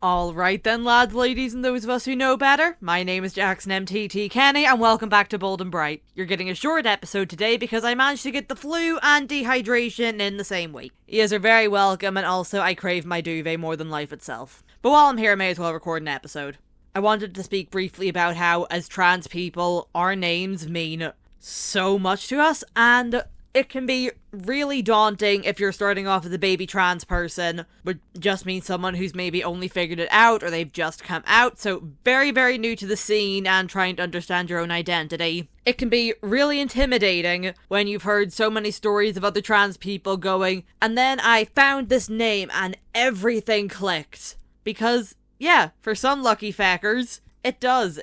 Alright then, lads, ladies, and those of us who know better, my name is Jackson MTT Kenny, and welcome back to Bold and Bright. You're getting a short episode today because I managed to get the flu and dehydration in the same week. Yous are very welcome, and also I crave my duvet more than life itself. But while I'm here, I may as well record an episode. I wanted to speak briefly about how, as trans people, our names mean so much to us, and it can be really daunting if you're starting off as a baby trans person, but just means someone who's maybe only figured it out or they've just come out, so very, very new to the scene and trying to understand your own identity. It can be really intimidating when you've heard so many stories of other trans people going, and then I found this name and everything clicked. Because, yeah, for some lucky feckers, it does.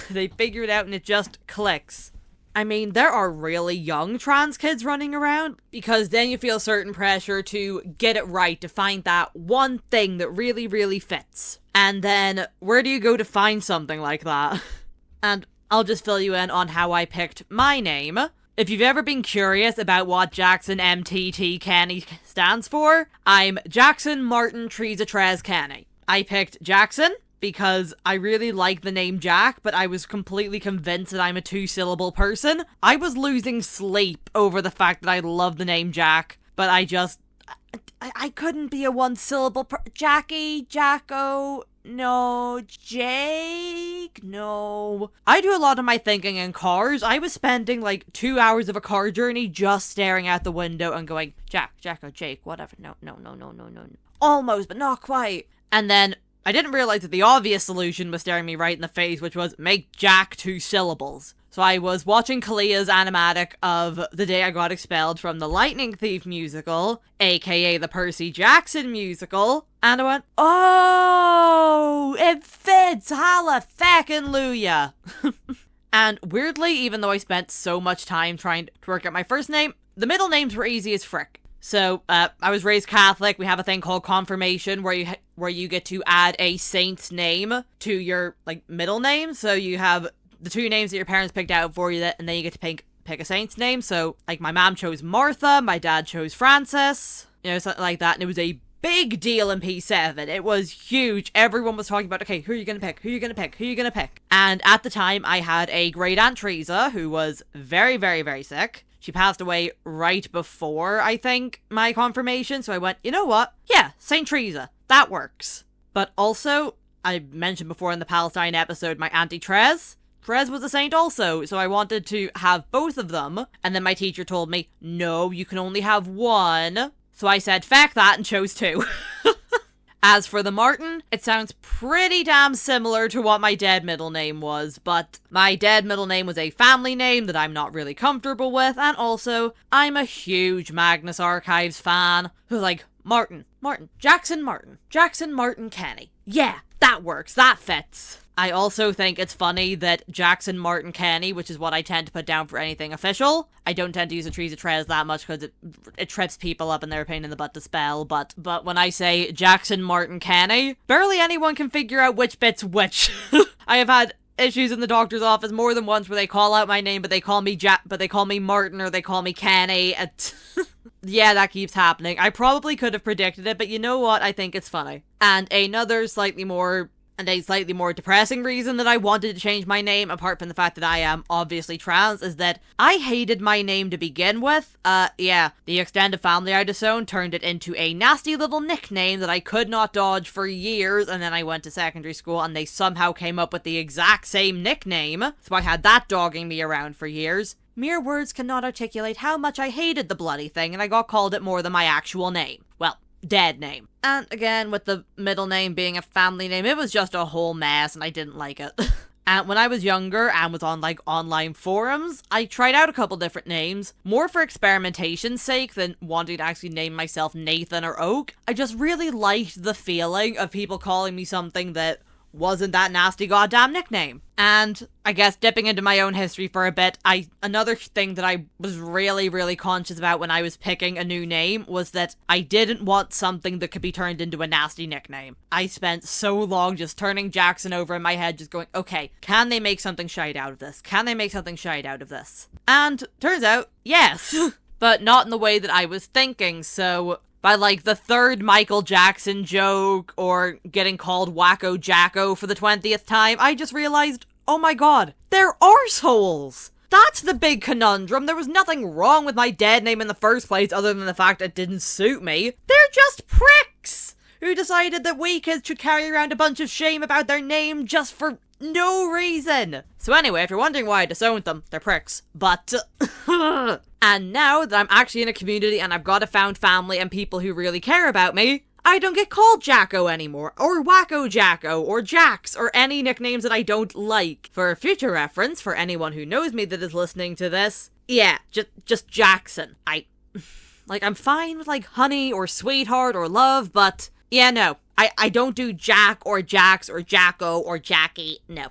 They figure it out and it just clicks. I mean, there are really young trans kids running around, because then you feel certain pressure to get it right, to find that one thing that really, really fits. And then, where do you go to find something like that? And I'll just fill you in on how I picked my name. If you've ever been curious about what Jackson MTT Kenny stands for, I'm Jackson Martin Teresa Trez Kenny. I picked Jackson because I really like the name Jack, but I was completely convinced that I'm a two-syllable person. I was losing sleep over the fact that I love the name Jack, but I couldn't be a one-syllable Jackie, Jacko, no, Jake, no. I do a lot of my thinking in cars. I was spending like 2 hours of a car journey just staring out the window and going, Jack, Jacko, Jake, whatever, no. Almost, but not quite. And then I didn't realize that the obvious solution was staring me right in the face, which was make Jack 2 syllables. So I was watching Kalia's animatic of The Day I Got Expelled from the Lightning Thief musical, aka the Percy Jackson musical, and I went, oh, it fits, hallelujah. And weirdly, even though I spent so much time trying to work out my first name, the middle names were easy as frick. So, I was raised Catholic. We have a thing called confirmation where you get to add a saint's name to your, middle name. So you have the 2 names that your parents picked out for you, and then you get to pick a saint's name. So, my mom chose Martha, my dad chose Francis, something like that. And it was a big deal in P7. It was huge. Everyone was talking about, okay, who are you gonna pick? Who are you gonna pick? Who are you gonna pick? And at the time, I had a great aunt Teresa who was very, very, very sick. She passed away right before, I think, my confirmation, so I went, you know what? Yeah, St. Teresa. That works. But also, I mentioned before in the Palestine episode, my Auntie Trez. Trez was a saint also, so I wanted to have both of them. And then my teacher told me, no, you can only have one. So I said, feck that, and chose 2. As for the Martin, it sounds pretty damn similar to what my dead middle name was, but my dead middle name was a family name that I'm not really comfortable with, and also, I'm a huge Magnus Archives fan who's like, Martin, Jackson Martin Kenny. Yeah, that works, that fits. I also think it's funny that Jackson Martin Kenny, which is what I tend to put down for anything official. I don't tend to use a Teresa Trez that much because it trips people up and they're a pain in the butt to spell, but when I say Jackson Martin Kenny, barely anyone can figure out which bit's which. I have had issues in the doctor's office more than once where they call out my name, but they call me Martin or they call me Kenny. Yeah, that keeps happening. I probably could have predicted it, but you know what? I think it's funny. And a slightly more depressing reason that I wanted to change my name, apart from the fact that I am obviously trans, is that I hated my name to begin with. The extended family I disowned turned it into a nasty little nickname that I could not dodge for years, and then I went to secondary school and they somehow came up with the exact same nickname, so I had that dogging me around for years. Mere words cannot articulate how much I hated the bloody thing, and I got called it more than my actual name. Well, dead name. And again, with the middle name being a family name, it was just a whole mess and I didn't like it. And when I was younger and was on online forums, I tried out a couple different names, more for experimentation's sake than wanting to actually name myself Nathan or Oak. I just really liked the feeling of people calling me something that wasn't that nasty goddamn nickname. And I guess dipping into my own history for a bit, another thing that I was really, really conscious about when I was picking a new name was that I didn't want something that could be turned into a nasty nickname. I spent so long just turning Jackson over in my head, just going, okay, can they make something shite out of this? Can they make something shite out of this? And turns out, yes. But not in the way that I was thinking, so by like the third Michael Jackson joke or getting called Wacko Jacko for the 20th time, I just realized, oh my god, they're arseholes! That's the big conundrum. There was nothing wrong with my dead name in the first place other than the fact it didn't suit me. They're just pricks who decided that we kids should carry around a bunch of shame about their name just for no reason. So anyway, if you're wondering why I disowned them, they're pricks. But, and now that I'm actually in a community and I've got a found family and people who really care about me, I don't get called Jacko anymore, or Wacko Jacko, or Jax, or any nicknames that I don't like. For future reference, for anyone who knows me that is listening to this, yeah, just Jackson. I'm fine with like honey, or sweetheart, or love, but yeah, no. I don't do Jack, or Jax, or Jacko, or Jackie, no.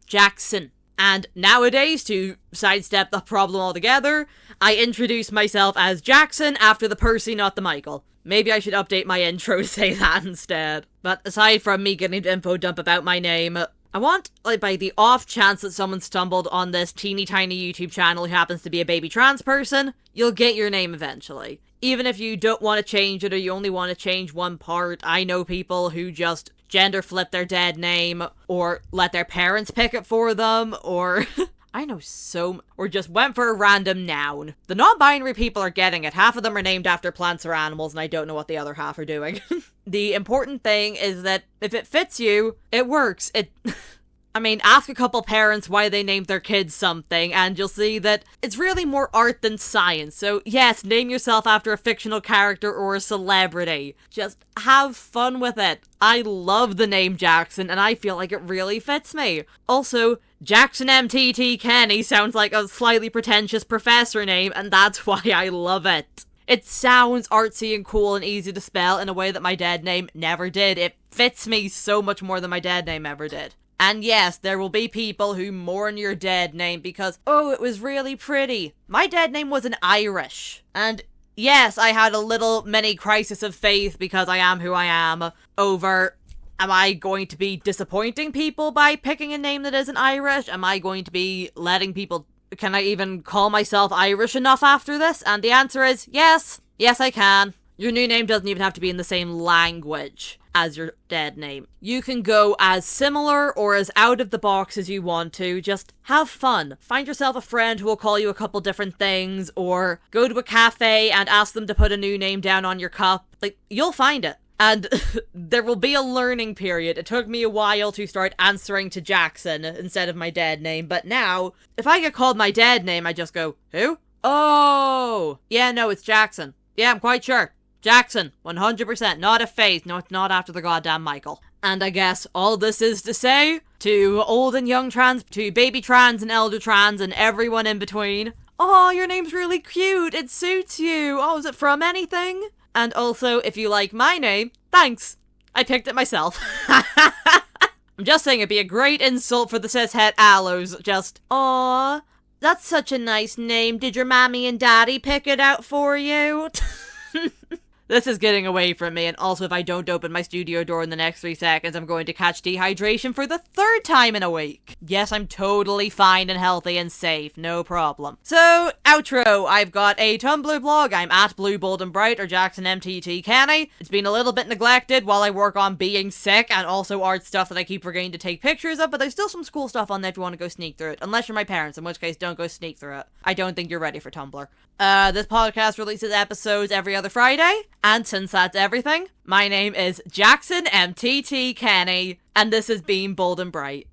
Jackson. And nowadays, to sidestep the problem altogether, I introduce myself as Jackson after the Percy, not the Michael. Maybe I should update my intro to say that instead. But aside from me getting the info dump about my name, I want, like, by the off chance that someone stumbled on this teeny tiny YouTube channel who happens to be a baby trans person, you'll get your name eventually. Even if you don't want to change it or you only want to change one part, I know people who just gender flip their dead name, or let their parents pick it for them, or I know or just went for a random noun. The non-binary people are getting it. Half of them are named after plants or animals, and I don't know what the other half are doing. The important thing is that if it fits you, it works. Ask a couple parents why they named their kids something, and you'll see that it's really more art than science. So yes, name yourself after a fictional character or a celebrity. Just have fun with it. I love the name Jackson, and I feel like it really fits me. Also, Jackson MTT Kenny sounds like a slightly pretentious professor name, and that's why I love it. It sounds artsy and cool and easy to spell in a way that my dead name never did. It fits me so much more than my dead name ever did. And yes, there will be people who mourn your dead name because, oh, it was really pretty. My dead name was an Irish. And yes, I had a little mini crisis of faith because I am who I am over, am I going to be disappointing people by picking a name that isn't Irish? Am I going to be letting people, can I even call myself Irish enough after this? And the answer is yes. Yes, I can. Your new name doesn't even have to be in the same language as your dead name. You can go as similar or as out of the box as you want to. Just have fun. Find yourself a friend who will call you a couple different things, or go to a cafe and ask them to put a new name down on your cup. Like, you'll find it. And there will be a learning period. It took me a while to start answering to Jackson instead of my dead name, but now, if I get called my dead name, I just go, who? Oh! Yeah, no, it's Jackson. Yeah, I'm quite sure. Jackson, 100%, not a phase. No, it's not after the goddamn Michael. And I guess all this is to say, to old and young trans, to baby trans and elder trans and everyone in between, oh, your name's really cute, it suits you. Oh, is it from anything? And also, if you like my name, thanks. I picked it myself. I'm just saying it'd be a great insult for the cishet aloes, just, aw, that's such a nice name. Did your mommy and daddy pick it out for you? This is getting away from me, and also if I don't open my studio door in the next 3 seconds, I'm going to catch dehydration for the 3rd time in a week. Yes, I'm totally fine and healthy and safe, no problem. So, outro, I've got a Tumblr blog, I'm at Blue Bold and Bright or Jackson MTT Kenny. It's been a little bit neglected while I work on being sick, and also art stuff that I keep forgetting to take pictures of, but there's still some cool stuff on there if you want to go sneak through it, unless you're my parents, in which case don't go sneak through it. I don't think you're ready for Tumblr. This podcast releases episodes every other Friday, and since that's everything, my name is Jackson MTT Kenny, and this has been Bold and Bright.